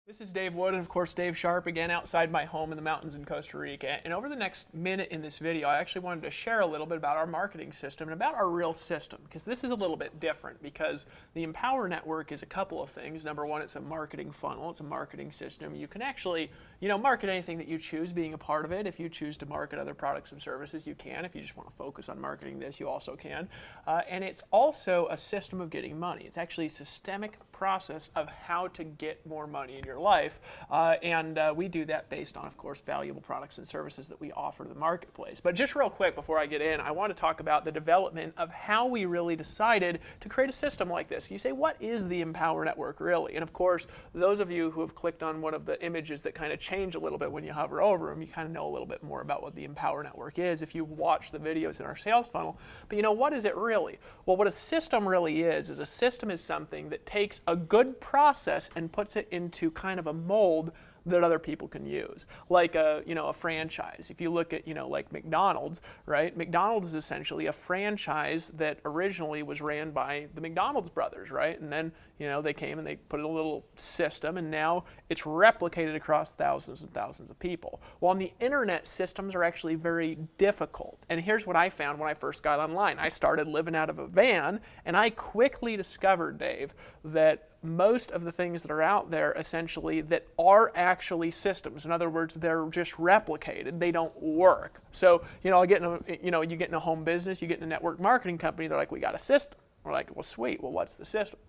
This is Dave Wood and of course Dave Sharp again outside my home in the mountains in Costa Rica. And over the next minute in this video I actually wanted to share a little bit about our marketing system and about our real system, because this is a little bit different because the Empower Network is a couple of things. Number one, it's a marketing funnel, it's a marketing system. You can actually market anything that you choose being a part of it. If you choose to market other products and services, you can. If you just want to focus on marketing this, you also can. And it's also a system of getting money. It's actually a systemic process of how to get more money in your life, and we do that based on, of course, valuable products and services that we offer to the marketplace. But just real quick before I get in, I want to talk about the development of how we really decided to create a system like this. You say, what is the Empower Network really? And of course, those of you who have clicked on one of the images that kind of change a little bit when you hover over them, you kind of know a little bit more about what the Empower Network is if you watch the videos in our sales funnel. But what is it really? Well, what a system really is a system is something that takes a good process and puts it into kind of a mold that other people can use, like a franchise. If you look at like McDonald's, right? McDonald's is essentially a franchise that originally was ran by the McDonald's brothers, right? And then they came and they put in a little system, and now it's replicated across thousands and thousands of people. Well, on the internet, systems are actually very difficult. And here's what I found when I first got online. I started living out of a van, and I quickly discovered, Dave, that most of the things that are out there essentially that are actually systems. In other words, they're just replicated. They don't work. So, you get in a home business, you get in a network marketing company, they're like, we got a system. We're like, well, sweet. Well, what's the system?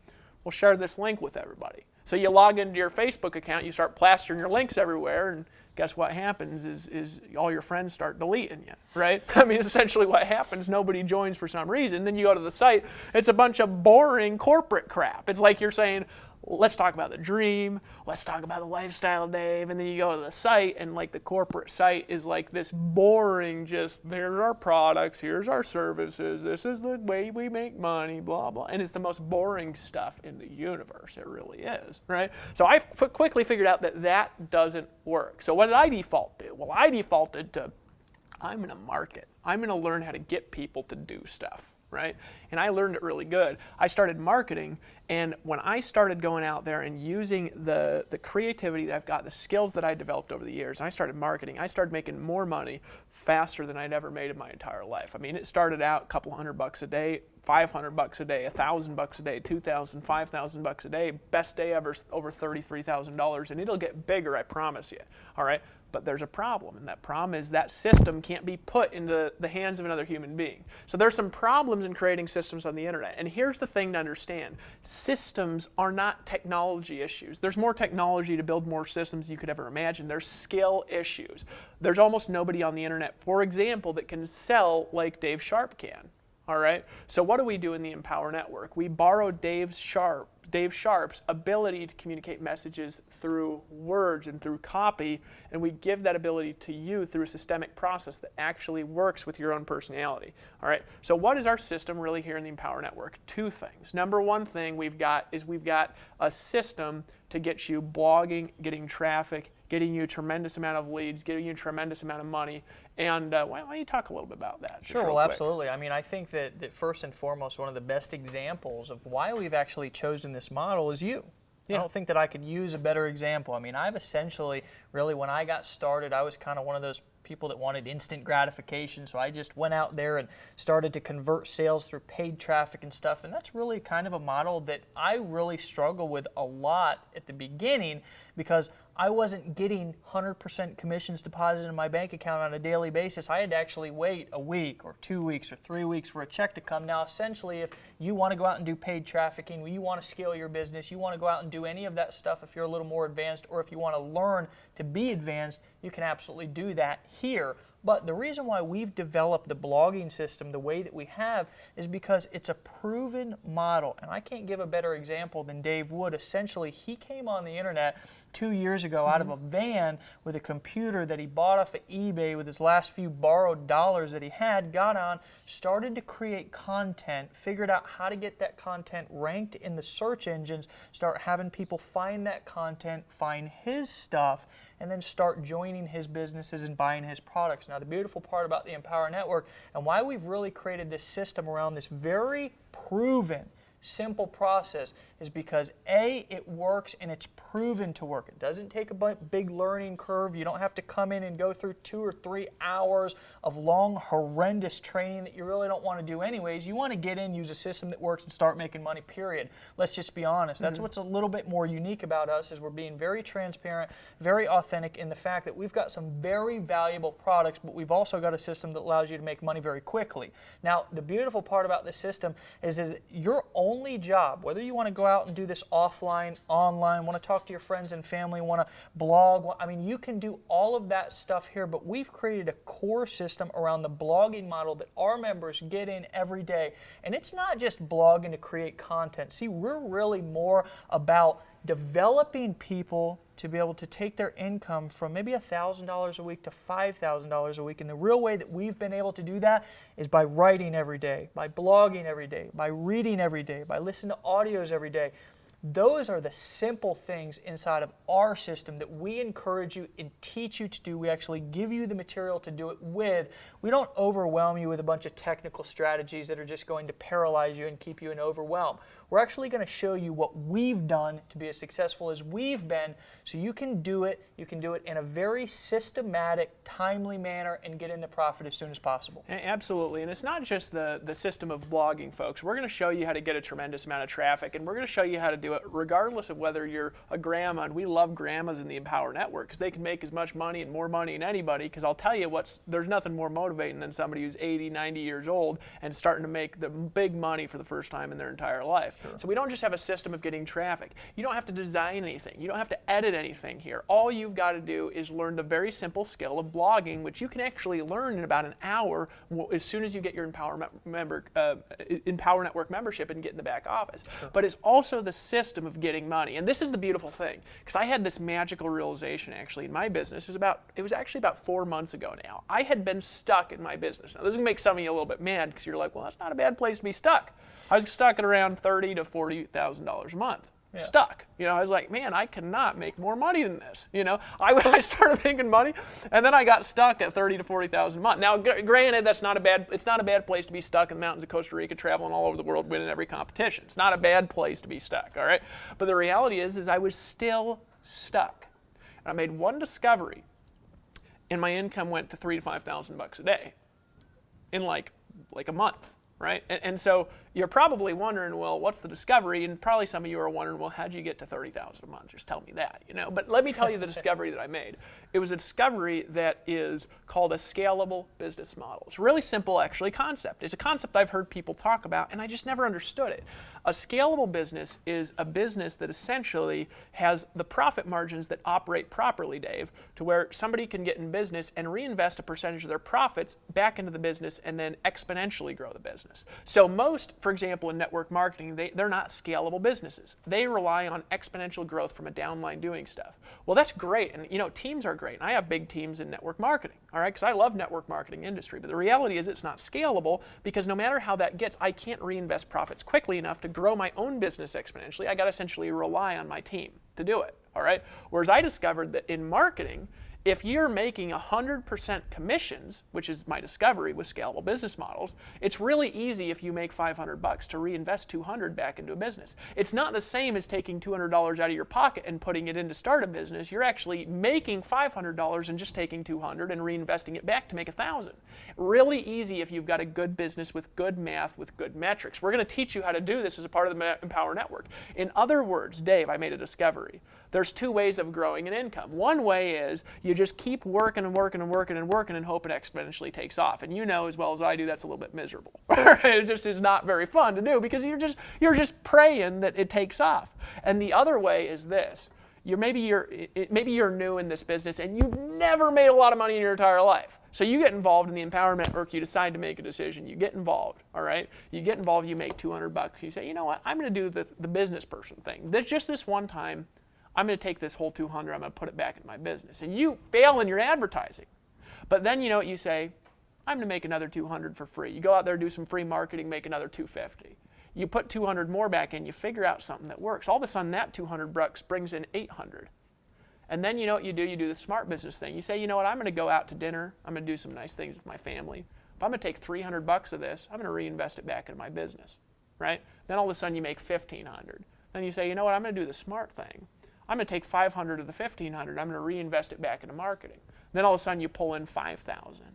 We'll share this link with everybody. So you log into your Facebook account, you start plastering your links everywhere, and guess what happens is all your friends start deleting you, right? I mean, essentially what happens, nobody joins for some reason. Then you go to the site, it's a bunch of boring corporate crap. It's like you're saying, let's talk about the dream, let's talk about the lifestyle, Dave, and then you go to the site, and like the corporate site is like this boring, just here's our products, here's our services, this is the way we make money, blah, blah, and it's the most boring stuff in the universe. It really is, right? So I quickly figured out that that doesn't work. So what did I default to? Well, I defaulted to, I'm going to market. I'm going to learn how to get people to do stuff, right? And I learned it really good. I started marketing, and when I started going out there and using the creativity that I've got, the skills that I developed over the years, and I started marketing, I started making more money faster than I'd ever made in my entire life. I mean, it started out a couple $100 a day, $500 a day, $1,000 a day, $2,000, $5,000 a day, best day ever, over $33,000, and it'll get bigger, I promise you, all right? But there's a problem, and that problem is that system can't be put into the hands of another human being. So there's some problems in creating systems on the internet, and here's the thing to understand. Systems are not technology issues. There's more technology to build more systems than you could ever imagine. There's skill issues. There's almost nobody on the internet, for example, that can sell like Dave Sharp can. All right? So what do we do in the Empower Network? We borrow Dave Sharp's ability to communicate messages through words and through copy, and we give that ability to you through a systemic process that actually works with your own personality. All right? So what is our system really here in the Empower Network? Two things. Number one thing we've got a system to get you blogging, getting traffic, getting you a tremendous amount of leads, getting you a tremendous amount of money. And why don't you talk a little bit about that? Sure, well, absolutely. I mean, I think that first and foremost, one of the best examples of why we've actually chosen this model is you. Yeah. I don't think that I could use a better example. I mean, I've essentially, really, when I got started, I was kind of one of those people that wanted instant gratification, so I just went out there and started to convert sales through paid traffic and stuff, and that's really kind of a model that I really struggle with a lot at the beginning because I wasn't getting 100% commissions deposited in my bank account on a daily basis. I had to actually wait a week or 2 weeks or 3 weeks for a check to come. Now, essentially, if you want to go out and do paid trafficking, you want to scale your business, you want to go out and do any of that stuff if you're a little more advanced, or if you want to learn to be advanced, you can absolutely do that here. But the reason why we've developed the blogging system the way that we have is because it's a proven model. And I can't give a better example than Dave Wood. Essentially, he came on the internet 2 years ago out of a van with a computer that he bought off of eBay with his last few borrowed dollars that he had, got on, started to create content, figured out how to get that content ranked in the search engines, start having people find that content, find his stuff, and then start joining his businesses and buying his products. Now, the beautiful part about the Empower Network and why we've really created this system around this very proven, simple process is because A, it works and it's proven to work. It doesn't take a big learning curve. You don't have to come in and go through 2 or 3 hours of long, horrendous training that you really don't want to do anyways. You want to get in, use a system that works, and start making money, period. Let's just be honest. That's what's a little bit more unique about us, is we're being very transparent, very authentic in the fact that we've got some very valuable products, but we've also got a system that allows you to make money very quickly. Now, the beautiful part about this system is your only job, whether you want to go out and do this offline, online, want to talk to your friends and family, want to blog, I mean, you can do all of that stuff here, but we've created a core system around the blogging model that our members get in every day. And it's not just blogging to create content. See, we're really more about developing people to be able to take their income from maybe $1,000 a week to $5,000 a week. And the real way that we've been able to do that is by writing every day, by blogging every day, by reading every day, by listening to audios every day. Those are the simple things inside of our system that we encourage you and teach you to do. We actually give you the material to do it with. We don't overwhelm you with a bunch of technical strategies that are just going to paralyze you and keep you in overwhelm. We're actually going to show you what we've done to be as successful as we've been, so you can do it. You can do it in a very systematic, timely manner and get into profit as soon as possible. Absolutely, and it's not just the system of blogging, folks. We're going to show you how to get a tremendous amount of traffic, and we're going to show you how to do it regardless of whether you're a grandma, and we love grandmas in the Empower Network because they can make as much money and more money than anybody, because I'll tell you there's nothing more motivating than somebody who's 80, 90 years old and starting to make the big money for the first time in their entire life. Sure. So we don't just have a system of getting traffic. You don't have to design anything. You don't have to edit anything here. All you've got to do is learn the very simple skill of blogging, which you can actually learn in about an hour as soon as you get your Empower Network membership and get in the back office. Sure. But it's also the system of getting money. And this is the beautiful thing, because I had this magical realization actually in my business. It was actually about 4 months ago now. I had been stuck in my business. Now, this is going to make some of you a little bit mad, because you're like, well, that's not a bad place to be stuck. I was stuck at around $30,000 to $40,000 a month. Yeah. Stuck. I was like, man, I cannot make more money than this. I started making money, and then I got stuck at $30,000 to $40,000 a month. Now, granted, it's not a bad place to be stuck in the mountains of Costa Rica, traveling all over the world, winning every competition. It's not a bad place to be stuck, all right? But the reality is I was still stuck. And I made one discovery, and my income went to $3,000 to $5,000 a day in like a month. Right? And so you're probably wondering, well, what's the discovery? And probably some of you are wondering, well, how'd you get to $30,000 a month? Just tell me that, But let me tell you the discovery that I made. It was a discovery that is called a scalable business model. It's a really simple, actually, concept. It's a concept I've heard people talk about, and I just never understood it. A scalable business is a business that essentially has the profit margins that operate properly, Dave, to where somebody can get in business and reinvest a percentage of their profits back into the business and then exponentially grow the business. So most, for example, in network marketing, they're not scalable businesses. They rely on exponential growth from a downline doing stuff. Well, that's great, and teams are great, and I have big teams in network marketing, all right, because I love network marketing industry, but the reality is it's not scalable, because no matter how that gets, I can't reinvest profits quickly enough to grow my own business exponentially. I got to essentially rely on my team to do it, all right? Whereas I discovered that in marketing, if you're making 100% commissions, which is my discovery with scalable business models, it's really easy if you make $500 to reinvest $200 back into a business. It's not the same as taking $200 out of your pocket and putting it in to start a business. You're actually making $500 and just taking $200 and reinvesting it back to make $1,000. Really easy if you've got a good business with good math, with good metrics. We're going to teach you how to do this as a part of the Empower Network. In other words, Dave, I made a discovery. There's 2 ways of growing an income. One way is you just keep working and working and working and working and hope it exponentially takes off. And as well as I do, that's a little bit miserable. It just is not very fun to do, because you're just praying that it takes off. And the other way is this. Maybe you're new in this business and you've never made a lot of money in your entire life. So you get involved in the Empower Network, you decide to make a decision, you get involved, all right? You get involved, you make $200. You say, you know what, I'm going to do the business person thing. Just this one time, I'm going to take this whole $200, I'm going to put it back in my business. And you fail in your advertising. But then you know what you say, I'm going to make another $200 for free. You go out there, do some free marketing, make another $250. You put $200 more back in, you figure out something that works. All of a sudden that $200 brings in $800. And then you know what you do? You do the smart business thing. You say, you know what, I'm going to go out to dinner, I'm going to do some nice things with my family. If I'm going to take $300 of this, I'm going to reinvest it back in my business, right? Then all of a sudden you make $1,500. Then you say, you know what, I'm going to do the smart thing. I'm going to take 500 of the 1,500, I'm going to reinvest it back into marketing. Then all of a sudden you pull in 5,000.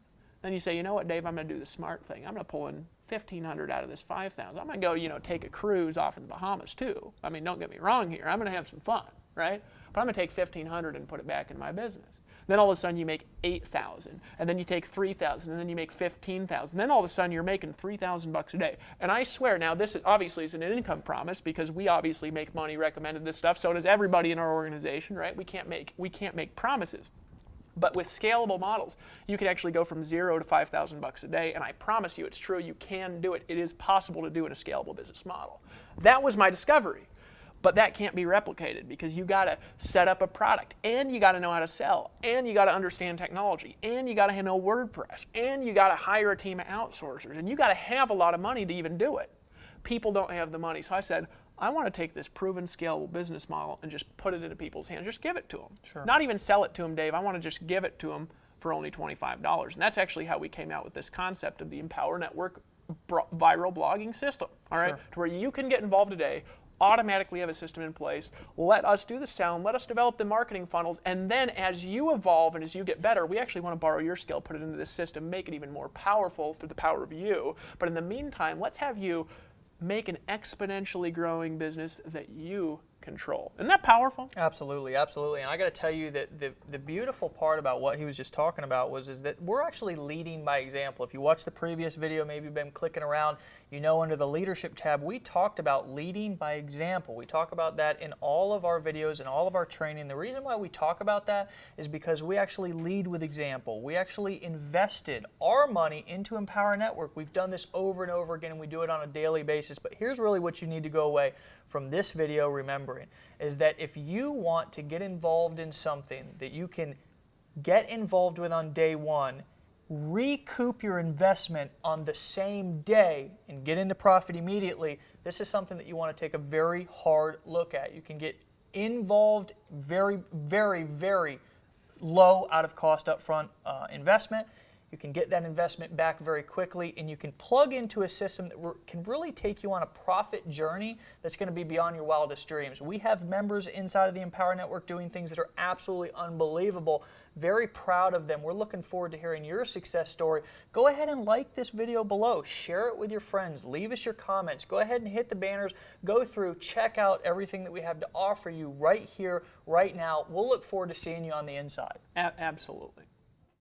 Then you say, you know what, Dave, I'm going to do the smart thing. I'm going to pull in 1,500 out of this 5,000. I'm going to go, you know, take a cruise off in the Bahamas too. I mean, don't get me wrong here. I'm going to have some fun, right? But I'm going to take 1,500 and put it back in my business. Then all of a sudden you make 8,000, and then you take 3,000, and then you make 15,000. Then all of a sudden you're making $3,000 a day. And I swear, now this is, obviously is an income promise because we obviously make money recommended this stuff. So does everybody in our organization, right? We can't make promises. But with scalable models, you can actually go from 0 to $5,000 a day, and I promise you it's true. You can do it. It is possible to do in a scalable business model. That was my discovery. But that can't be replicated because you got to set up a product, and you got to know how to sell, and you got to understand technology, and you got to know WordPress, and you got to hire a team of outsourcers, and you got to have a lot of money to even do it. People don't have the money. So I said, I want to take this proven scalable business model and just put it into people's hands. Just give it to them. Sure. Not even sell it to them, Dave. I want to just give it to them for only $25. And that's actually how we came out with this concept of the Empower Network viral blogging system. All right, to where you can get involved today, automatically have a system in place, let us do the sound, let us develop the marketing funnels, and then as you evolve and as you get better, we actually want to borrow your skill, put it into this system, make it even more powerful through the power of you. But in the meantime, let's have you make an exponentially growing business that you control. Isn't that powerful? Absolutely, absolutely. And I got to tell you that the beautiful part about what he was just talking about is that we're actually leading by example. If you watched the previous video, maybe you've been clicking around, you know, under the leadership tab, we talked about leading by example. We talk about that in all of our videos and all of our training. The reason why we talk about that is because we actually lead with example. We actually invested our money into Empower Network. We've done this over and over again, and we do it on a daily basis. But here's really what you need to go away from this video remembering, is that if you want to get involved in something that you can get involved with on day one, recoup your investment on the same day and get into profit immediately, this is something that you want to take a very hard look at. You can get involved very, very, very low out of cost upfront investment. You can get that investment back very quickly, and you can plug into a system that can really take you on a profit journey that's going to be beyond your wildest dreams. We have members inside of the Empower Network doing things that are absolutely unbelievable. Very proud of them. We're looking forward to hearing your success story. Go ahead and like this video below. Share it with your friends. Leave us your comments. Go ahead and hit the banners. Go through, check out everything that we have to offer you right here, right now. We'll look forward to seeing you on the inside. Absolutely.